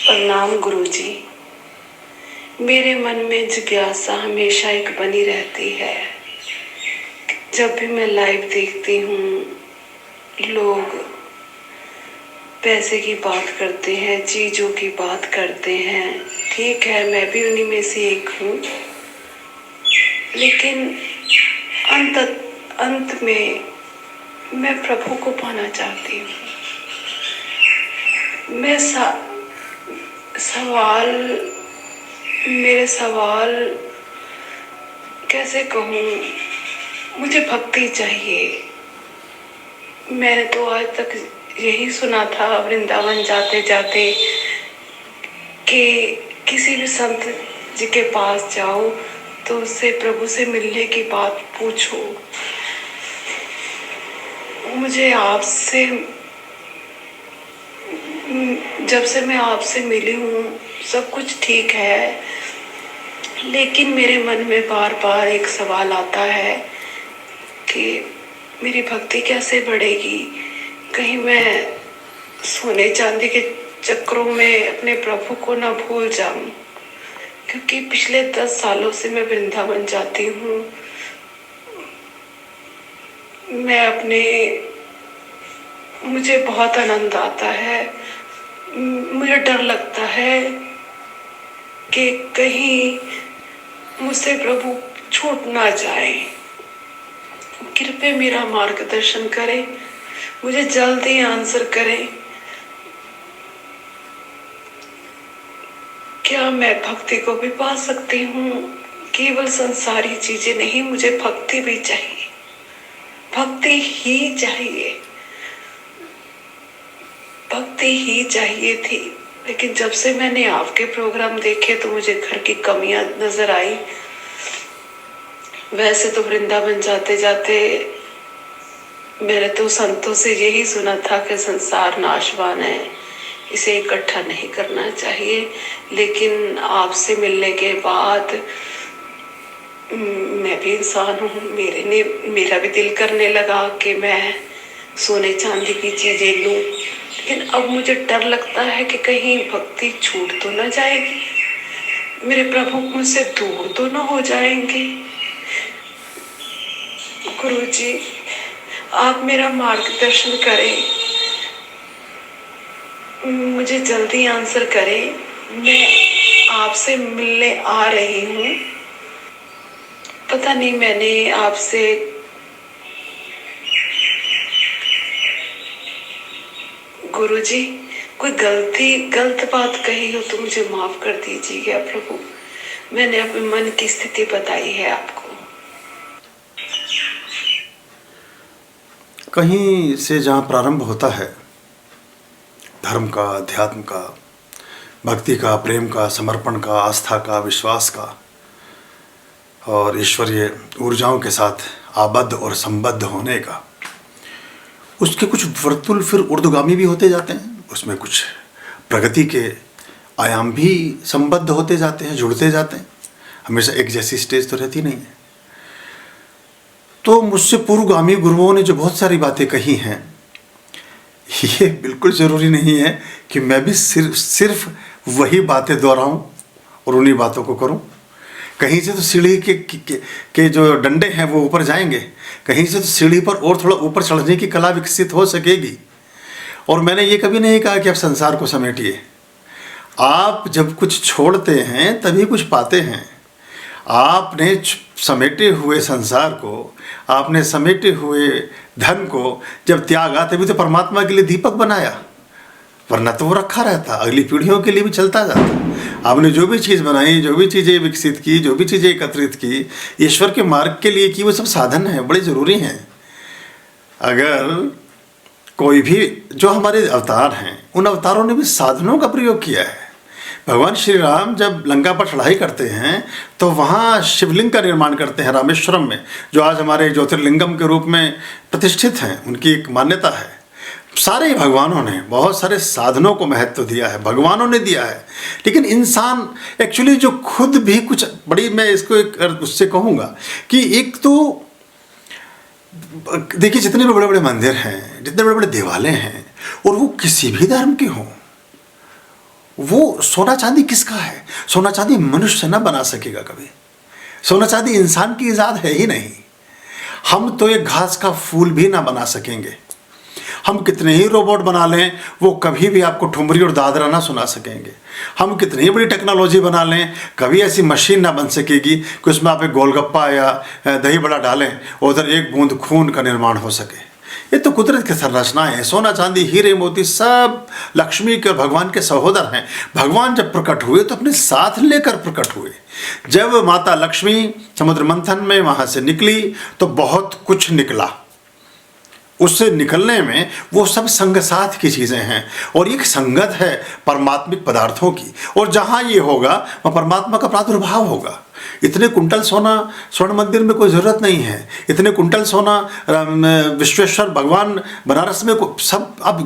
प्रणाम गुरुजी। मेरे मन में जिज्ञासा हमेशा एक बनी रहती है। जब भी मैं लाइव देखती हूँ, लोग पैसे की बात करते हैं, चीज़ों की बात करते हैं। ठीक है, मैं भी उन्हीं में से एक हूँ, लेकिन अंत में मैं प्रभु को पाना चाहती हूँ। मेरे सवाल कैसे कहूँ, मुझे भक्ति चाहिए। मैंने तो आज तक यही सुना था वृंदावन जाते जाते कि किसी भी संत जी के पास जाओ तो उससे प्रभु से मिलने की बात पूछो। मुझे आपसे, जब से मैं आपसे मिली हूँ सब कुछ ठीक है, लेकिन मेरे मन में बार बार एक सवाल आता है कि मेरी भक्ति कैसे बढ़ेगी। कहीं मैं सोने चांदी के चक्रों में अपने प्रभु को न भूल जाऊं, क्योंकि पिछले 10 सालों से मैं वृंदावन जाती हूँ। मुझे बहुत आनंद आता है। मुझे डर लगता है कि कहीं मुझसे प्रभु छूट ना जाए। कृपया मेरा मार्गदर्शन करें, मुझे जल्दी आंसर करें। क्या मैं भक्ति को भी पा सकती हूँ? केवल संसारी चीजें नहीं, मुझे भक्ति भी चाहिए, भक्ति ही चाहिए, भक्ति ही चाहिए थी। लेकिन जब से मैंने आपके प्रोग्राम देखे तो मुझे घर की कमियां नजर आई। वैसे तो वृंदावन जाते जाते मैंने तो संतों से यही सुना था कि संसार नाशवान है, इसे इकट्ठा नहीं करना चाहिए। लेकिन आपसे मिलने के बाद मैं भी इंसान हूँ, मेरा भी दिल करने लगा कि मैं सोने चांदी की चीजें लूं। लेकिन अब मुझे डर लगता है कि कहीं भक्ति छूट तो न जाएगी, मेरे प्रभु मुझसे दूर तो न हो जाएंगे। गुरुजी, आप मेरा मार्गदर्शन करें, मुझे जल्दी आंसर करें। मैं आपसे मिलने आ रही हूँ। पता नहीं मैंने आपसे गुरुजी कोई गलत बात कही हो तो मुझे माफ कर दीजिएगा प्रभु। मैंने अपने मन की स्थिति बताई है आपको। कहीं से जहाँ प्रारंभ होता है धर्म का, अध्यात्म का, भक्ति का, प्रेम का, समर्पण का, आस्था का, विश्वास का और ईश्वरीय ऊर्जाओं के साथ आबद्ध और संबद्ध होने का, उसके कुछ वर्तुल फिर ऊर्ध्वगामी भी होते जाते हैं। उसमें कुछ प्रगति के आयाम भी संबद्ध होते जाते हैं, जुड़ते जाते हैं। हमेशा एक जैसी स्टेज तो रहती नहीं है। तो मुझसे पूर्वगामी गुरुओं ने जो बहुत सारी बातें कही हैं, ये बिल्कुल ज़रूरी नहीं है कि मैं भी सिर्फ वही बातें दोहराऊं और उन्हीं बातों को करूं। कहीं से तो सीढ़ी के जो डंडे हैं वो ऊपर जाएंगे, कहीं से तो सीढ़ी पर और थोड़ा ऊपर चढ़ने की कला विकसित हो सकेगी। और मैंने ये कभी नहीं कहा कि आप संसार को समेटिए। आप जब कुछ छोड़ते हैं तभी कुछ पाते हैं। आपने समेटे हुए संसार को, आपने समेटे हुए धन को जब त्यागा तभी तो परमात्मा के लिए दीपक बनाया, वरना तो वो रखा रहता, अगली पीढ़ियों के लिए भी चलता जाता। आपने जो भी चीज़ बनाई, जो भी चीज़ें विकसित की, जो भी चीज़ें एकत्रित की, ईश्वर के मार्ग के लिए की, वो सब साधन हैं, बड़े ज़रूरी हैं। अगर कोई भी जो हमारे अवतार हैं, उन अवतारों ने भी साधनों का प्रयोग किया है। भगवान श्री राम जब लंका पर चढ़ाई करते हैं तो वहाँ शिवलिंग का निर्माण करते हैं रामेश्वरम में, जो आज हमारे ज्योतिर्लिंगम के रूप में प्रतिष्ठित हैं। उनकी एक मान्यता है। सारे भगवानों ने बहुत सारे साधनों को महत्व दिया है, भगवानों ने दिया है। लेकिन इंसान एक्चुअली जो खुद भी कुछ बड़ी, मैं इसको एक उससे कहूँगा कि एक तो देखिए, जितने भी बड़े बड़े मंदिर हैं, जितने बड़े बड़े देवालय हैं, और वो किसी भी धर्म के हों, वो सोना चांदी किसका है? सोना चांदी मनुष्य ना बना सकेगा कभी। सोना चांदी इंसान की ईजाद है ही नहीं। हम तो एक घास का फूल भी ना बना सकेंगे। हम कितने ही रोबोट बना लें, वो कभी भी आपको ठुमरी और दादरा ना सुना सकेंगे। हम कितनी ही बड़ी टेक्नोलॉजी बना लें, कभी ऐसी मशीन ना बन सकेगी कि उसमें आप एक गोलगप्पा या दही बड़ा डालें और उधर एक बूंद खून का निर्माण हो सके। ये तो कुदरत की संरचनाएं हैं। सोना चांदी हीरे मोती सब लक्ष्मी के और भगवान के सहोदर हैं। भगवान जब प्रकट हुए तो अपने साथ लेकर प्रकट हुए। जब माता लक्ष्मी समुद्र मंथन में वहाँ से निकली तो बहुत कुछ निकला। उससे निकलने में वो सब संग साथ की चीज़ें हैं और एक संगत है परमात्मिक पदार्थों की, और जहाँ ये होगा वहाँ परमात्मा का प्रादुर्भाव होगा। इतने कुंटल सोना स्वर्ण मंदिर में कोई ज़रूरत नहीं है। इतने कुंटल सोना विश्वेश्वर भगवान बनारस में सब अब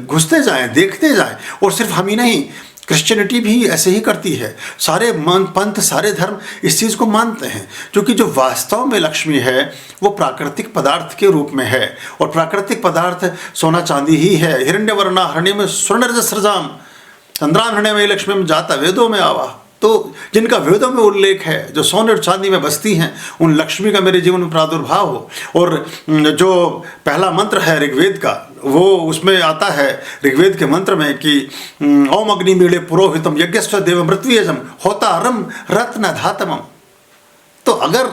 घुसते जाएं, देखते जाएं। और सिर्फ हम ही नहीं, क्रिश्चियनिटी भी ऐसे ही करती है। सारे पंथ, सारे धर्म इस चीज़ को मानते हैं, क्योंकि जो वास्तव में लक्ष्मी है वो प्राकृतिक पदार्थ के रूप में है, और प्राकृतिक पदार्थ सोना चांदी ही है। हिरण्यवर्णा हरण्य में स्वर्ण रजस्रजाम चंद्रान हरण्य में लक्ष्मी में जाता वेदों में आवा। तो जिनका वेदों में उल्लेख है, जो सोने और चांदी में बसती हैं, उन लक्ष्मी का मेरे जीवन में प्रादुर्भाव हो। और जो पहला मंत्र है ऋग्वेद का, वो उसमें आता है ऋग्वेद के मंत्र में कि ओम अग्नि मीड़े पुरोहितम यज्ञस्व देव मृत्युयजम होतारम रत्न धातमम। तो अगर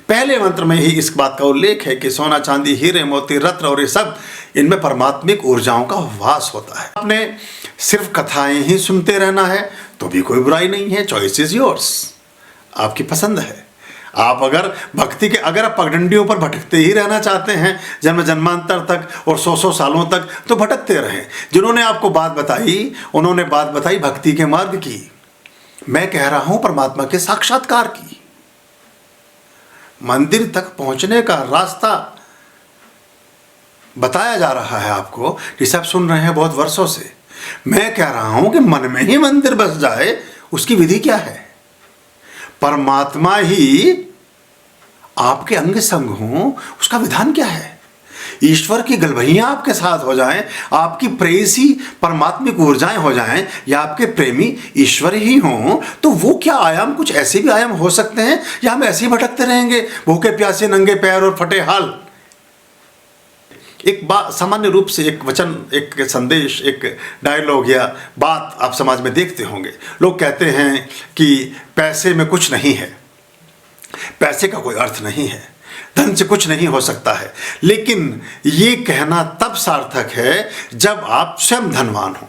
पहले मंत्र में ही इस बात का उल्लेख है कि सोना चांदी हीरे मोती रत्न और ये सब, इनमें परमात्मिक ऊर्जाओं का वास होता है। आपने सिर्फ कथाएं ही सुनते रहना है तो भी कोई बुराई नहीं है। चॉइस इज योर्स, आपकी पसंद है। आप अगर भक्ति के अगर आप पगडंडियों पर भटकते ही रहना चाहते हैं जन्म जन्मांतर तक और 100 सालों तक, तो भटकते रहें। जिन्होंने आपको बात बताई, उन्होंने बात बताई भक्ति के मार्ग की। मैं कह रहा हूं परमात्मा के साक्षात्कार की। मंदिर तक पहुंचने का रास्ता बताया जा रहा है आपको, जिसे आप सुन रहे हैं बहुत वर्षों से। मैं कह रहा हूं कि मन में ही मंदिर बस जाए, उसकी विधि क्या है? परमात्मा ही आपके अंग संग हो, उसका विधान क्या है? ईश्वर की गलबहियां आपके साथ हो जाएं, आपकी प्रेयसी परमात्मिक ऊर्जाएं हो जाएं, या आपके प्रेमी ईश्वर ही हों, तो वो क्या आयाम, कुछ ऐसे भी आयाम हो सकते हैं, या हम ऐसे ही भटकते रहेंगे भूखे प्यासे नंगे पैर और फटे हाल? एक बात, सामान्य रूप से एक वचन, एक संदेश, एक डायलॉग या बात आप समाज में देखते होंगे। लोग कहते हैं कि पैसे में कुछ नहीं है, पैसे का कोई अर्थ नहीं है, धन से कुछ नहीं हो सकता है। लेकिन ये कहना तब सार्थक है जब आप स्वयं धनवान हो।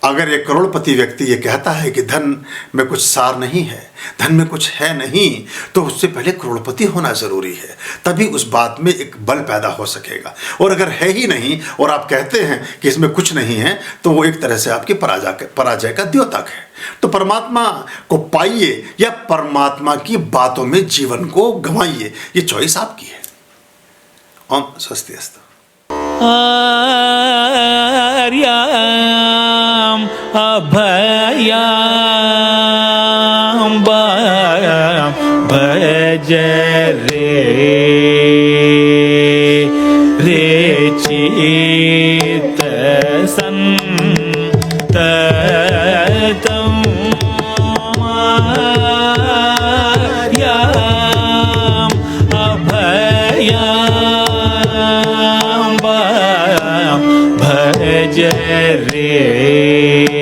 अगर एक करोड़पति व्यक्ति ये कहता है कि धन में कुछ सार नहीं है, धन में कुछ है नहीं, तो उससे पहले करोड़पति होना जरूरी है, तभी उस बात में एक बल पैदा हो सकेगा। और अगर है ही नहीं और आप कहते हैं कि इसमें कुछ नहीं है, तो वो एक तरह से आपकी पराजय का द्योतक है। तो परमात्मा को पाइए या परमात्मा की बातों में जीवन को गंवाइए, ये चॉइस आपकी है। ओम स्वस्ति अस्तु। आर्याम अभयाम भज रे चित संततम आर्याम अभयाम भज रे